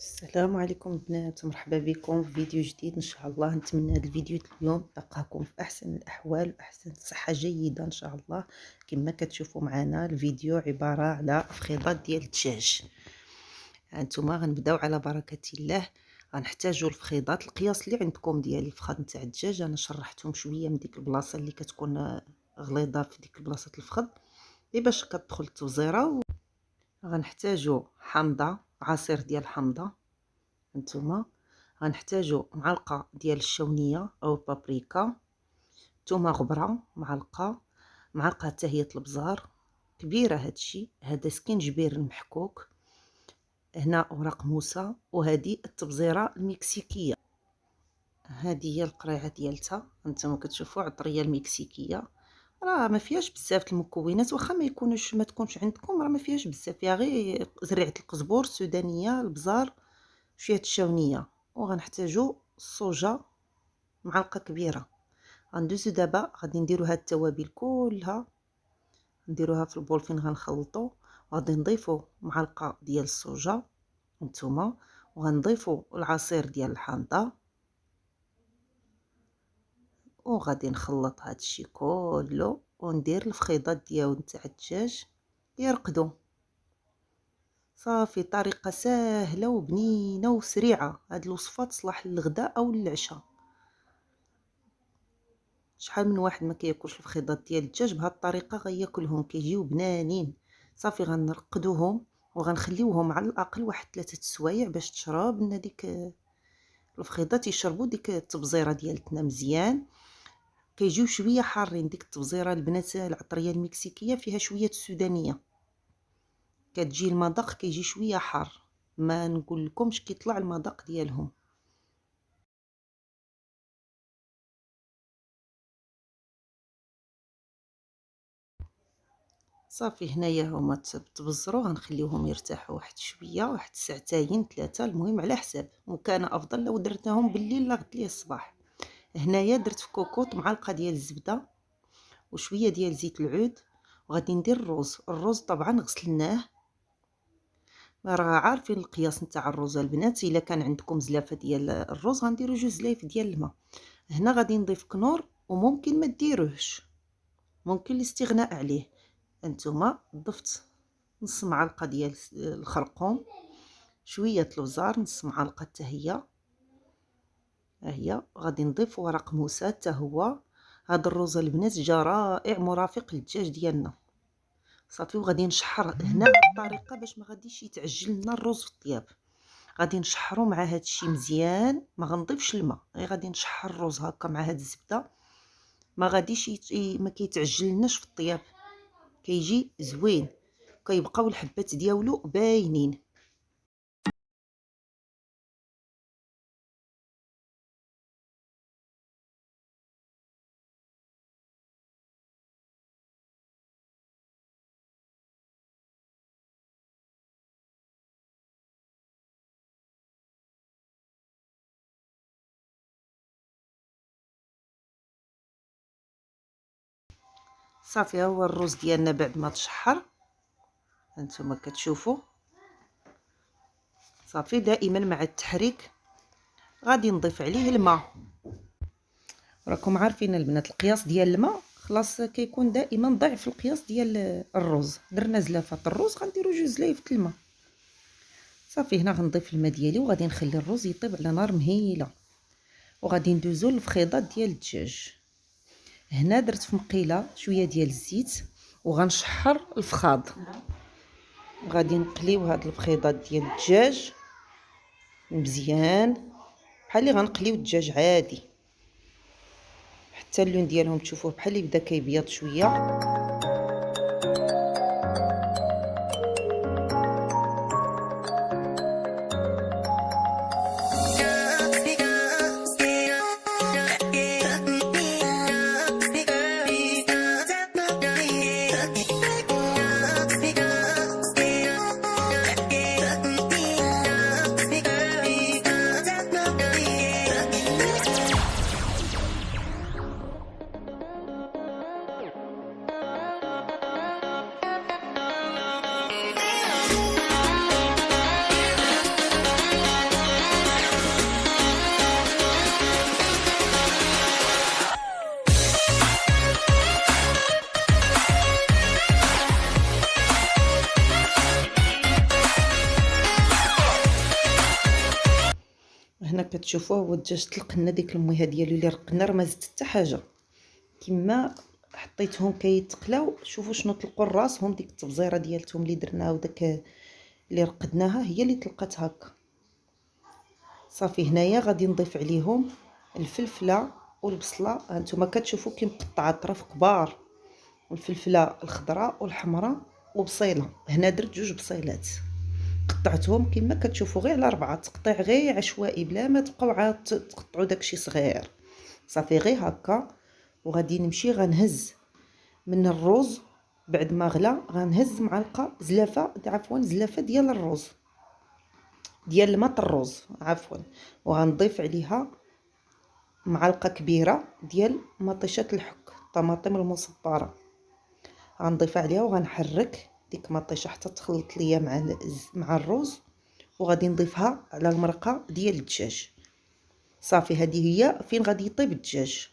السلام عليكم البنات، مرحبا بكم في فيديو جديد. ان شاء الله نتمنى هذا الفيديو اليوم تلقاكم في احسن الاحوال واحسن صحه جيده ان شاء الله. كما كتشوفوا معنا الفيديو عباره على فخيضات ديال الدجاج. هانتوما غنبداو على بركه الله. غنحتاجوا الفخيضات القياس اللي عندكم ديال الفخذ نتاع الدجاج. انا شرحتهم شويه من ديك البلاصه اللي كتكون غليظه في ديك البلاصه الفخذ اللي باش كتدخل التوزيره. غنحتاجوا حامضه، عصير ديال الحامضه. هانتوما غنحتاجو معلقه ديال الشونيه او بابريكا، ثومه غبره معلقه تاهيه البزار كبيره. هادشي هذا سكينجبير المحكوك، هنا اوراق موسى، وهذه التبزيره المكسيكيه. هذه هي القريعه ديالتها. هانتوما كتشوفوا عطريه المكسيكيه، راه ما فيهاش بزاف المكونات، واخا ما تكونش عندكم، راه ما فيهاش بزاف، فيها غير زريعه القزبور السودانيه، البزار، شويه الشونيه. وغنحتاجو الصوجه معلقه كبيره. غندوزو دابا غادي نديرو هاد التوابل كلها، نديروها في البول فين غنخلطو. غادي نضيفو معلقه ديال الصوجه نتوما، وغنضيفو العصير ديال الحامضه، وغادي نخلط هادشي كله وندير الفخيضات ديال نتاع الدجاج يرقدو. صافي، طريقه سهله وبنينه وسريعه. هاد الوصفه تصلح للغداء او للعشاء. شحال من واحد ما كياكلش الفخيضات ديال الدجاج بهاد الطريقه غياكلهم، كيجيو بنانين. صافي، غنرقدوهم وغنخليوهم على الاقل واحد 3 سوايع باش تشرب لنا ديك الفخيضات، يشربوا ديك التبزيره ديالتنا مزيان. كيجيو شويه حارين. ديك التبزيره البنات العطريه المكسيكيه فيها شويه السودانيه، كتجي المذاق كيجي شويه حار، ما نقول لكمش كيطلع المذاق ديالهم. صافي، هنايا هما تبزروا، غنخليوهم يرتاحوا واحد شويه، واحد ساعتين 3، المهم على حساب. وكان افضل لو درناهم بالليل لا غد ليه الصباح. هنايا درت في كوكوط معلقه ديال الزبده وشويه ديال زيت العود، وغادي ندير الرز طبعا غسلناه، راه عارفين القياس نتاع الرز البنات. الا كان عندكم زلافه ديال الرز غنديروا 2 زلايف ديال الماء. هنا غادي نضيف كنور، وممكن ما ديروهش، ممكن الاستغناء عليه. انتما ضفت نص معلقه ديال الخرقوم، شويه الابزار، نص معلقه حتى هي. ها هي غادي نضيف ورق موسى حتى هو. هذا الرز البنات جا رائع مرافق للدجاج ديالنا. صافي، وغادي نشحر هنا بالطريقه باش ما غاديش يتعجل لنا الرز في الطياب. غادي نشحرو مع هذا الشيء مزيان، ما غنضيفش الماء، غير غادي نشحر الرز هكا مع هاد الزبده. ما غاديش ما كيتعجل لناش في الطياب، كيجي زوين، كيبقاو الحبات ديالو باينين. صافي، ها هو الرز ديالنا بعد ما تشحر، هانتوما كتشوفوا. صافي، دائما مع التحريك غادي نضيف عليه الماء. راكم عارفين البنات القياس ديال الماء خلاص كيكون دائما ضعف القياس ديال الرز. درنا زلافه الرز غنديروا 2 زلايف الماء. صافي، هنا غنضيف الماء ديالي وغادي نخلي الرز يطيب على نار مهيله، وغادي ندوزو للفخيضات ديال الدجاج. هنا درت في مقيله شويه ديال الزيت وغنشحر الفخاض. غادي نقليو هاد الفخيضات ديال الدجاج مزيان بحال اللي غنقليو الدجاج عادي، حتى اللون ديالهم تشوفوه بحال اللي بدا كيبيض شويه. هنا كتشوفوه هو الدجاج طلقنا ديك المياه ديالو اللي رقنا، راه ما زدت حتى حاجه. كما حطيتهم كيتقلاو، شوفوا شنو طلقوا راسهم. ديك التبزيره ديالتهم اللي درناها وداك اللي رقدناها هي اللي طلقت هكا. صافي هنايا غادي نضيف عليهم الفلفله والبصله. هانتوما كتشوفوا كي مقطعه طرف كبار، والفلفله الخضراء والحمراء وبصيله. هنا درت 2 بصيلات قطعتهم كما كتشوفوا غير على 4 تقطيع، غير عشوائي بلا ما تبقاو عاد تقطعوا داكشي صغير. صافي غير هكا. وغادي نمشي غنهز من الروز بعد ما غلا، غنهز معلقه زلافه ديال الروز، ديال الماء الروز عفوا. وغنضيف عليها معلقه كبيره ديال مطيشه الحك، طماطم المصبره. غنضيفها عليها وغنحرك ديك مطيشه حتى تخلط ليا مع الروز. وغادي نضيفها على المرقه ديال الدجاج. صافي هذه هي فين غادي يطيب الدجاج.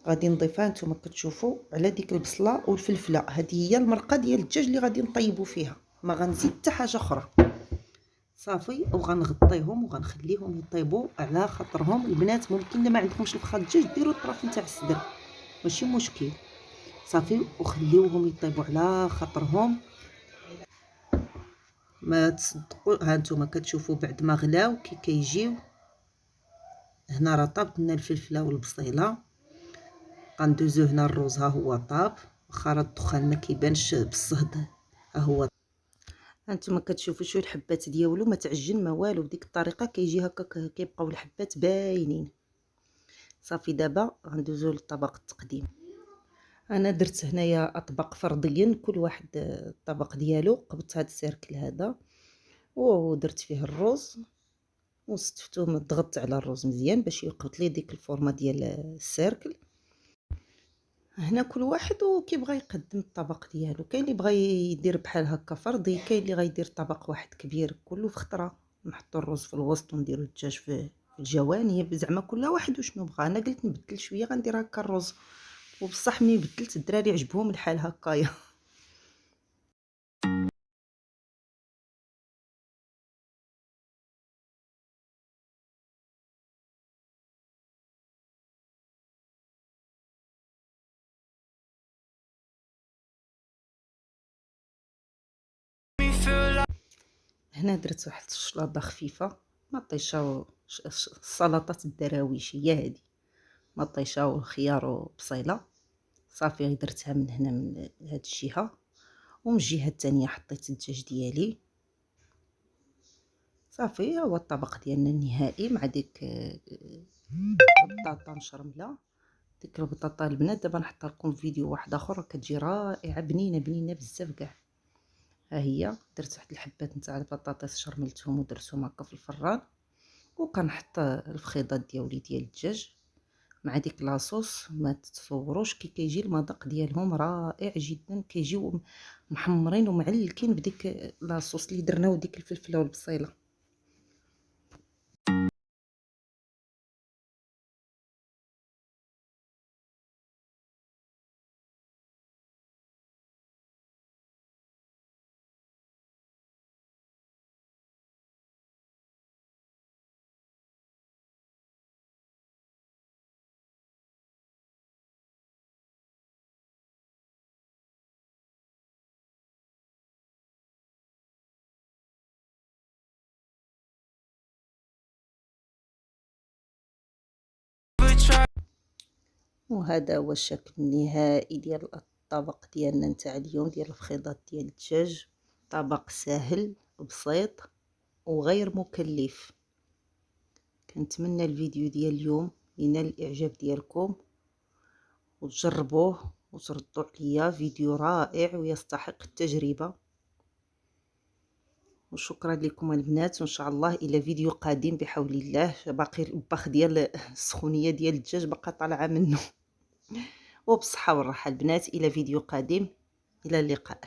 غادي نضيفها نتوما كتشوفوا على ديك البصله والفلفله. هذه هي المرقه ديال الدجاج اللي غادي نطيبوا فيها، ما غنزيد حتى حاجه اخرى. صافي وغنغطيهم وغنخليهم يطيبوا على خاطرهم. البنات ممكن الا ما عندكمش الفخا الدجاج ديروا الطرف نتاع الصدر، ماشي مشكل. صافي وخليوهم يطيبوا على خاطرهم، ما تصدقوا. ها نتوما كتشوفوا بعد ما غلاو كي كيجيو. هنا راه طابت لنا الفلفله والبصيله. غندوزو هنا الروز، ها هو طاب، واخا راه الدخان ما كيبانش بالصهد. ها هو هانتوما كتشوفوا شو الحبات ديالو ما تعجن ما والو. بديك الطريقه كيجي هكا كيبقاو الحبات باينين. صافي دابا غندوزو للطبق التقديم. انا درت هنايا اطباق فرديا، كل واحد الطبق ديالو. قبضت هذا السيركل هذا ودرت فيه الروز وستفتوه، ضغطت على الروز مزيان باش يقبط لي ديك الفورمه ديال السيركل. هنا كل واحد وكيبغى يقدم الطبق ديالو. كاين اللي بغى يدير بحال هكا فردي، كاين اللي غيدير طبق واحد كبير كله في خطره، نحطوا الروز في الوسط ونديروا الدجاج في الجوانب. زعما كل واحد وشنو بغى. انا قلت نبدل شويه غندير هكا الروز، وبصح ملي بدلت الدراري عجبهم الحال هكايا. هنا درت واحد الشلاضه خفيفه، مطيشه السلطات الدراويش هي هذه، مطيشه والخيار وبصيله. صافي درتها من هنا من هاد الجهه، ومن الجهه الثانيه حطيت الدجاج ديالي. صافي هو الطبق ديالنا النهائي مع ديك البطاطا مشرمله. ديك البطاطا البنات دابا نحط لكم فيديو واحد اخر كتجي رائعه، بنينه بزاف كاع. ها هي درت واحد الحبات نتاع البطاطس شرملتهم ودرتهم هكا في الفران. وكنحط الفخيضات ديالي ديال الدجاج مع ديك لاصوص. ما تتصوروش كي كيجي المذاق ديالهم رائع جدا، كيجيو محمرين ومعلكين بديك لاصوص اللي درنا وديك الفلفله والبصيله. وهذا هو الشكل النهائي ديال الطبق ديالنا نتاع اليوم ديال الفخيضات ديال الدجاج. طبق سهل بسيط وغير مكلف. كنتمنى الفيديو ديال اليوم ينال الاعجاب ديالكم وتجربوه وتردوا عليا. فيديو رائع ويستحق التجربه. وشكرا لكم البنات، وان شاء الله الى فيديو قادم بحول الله. باقي الباخ ديال السخونيه ديال الدجاج باقا طالعه منه. وبصحه والراحه البنات، الى فيديو قادم، الى اللقاء.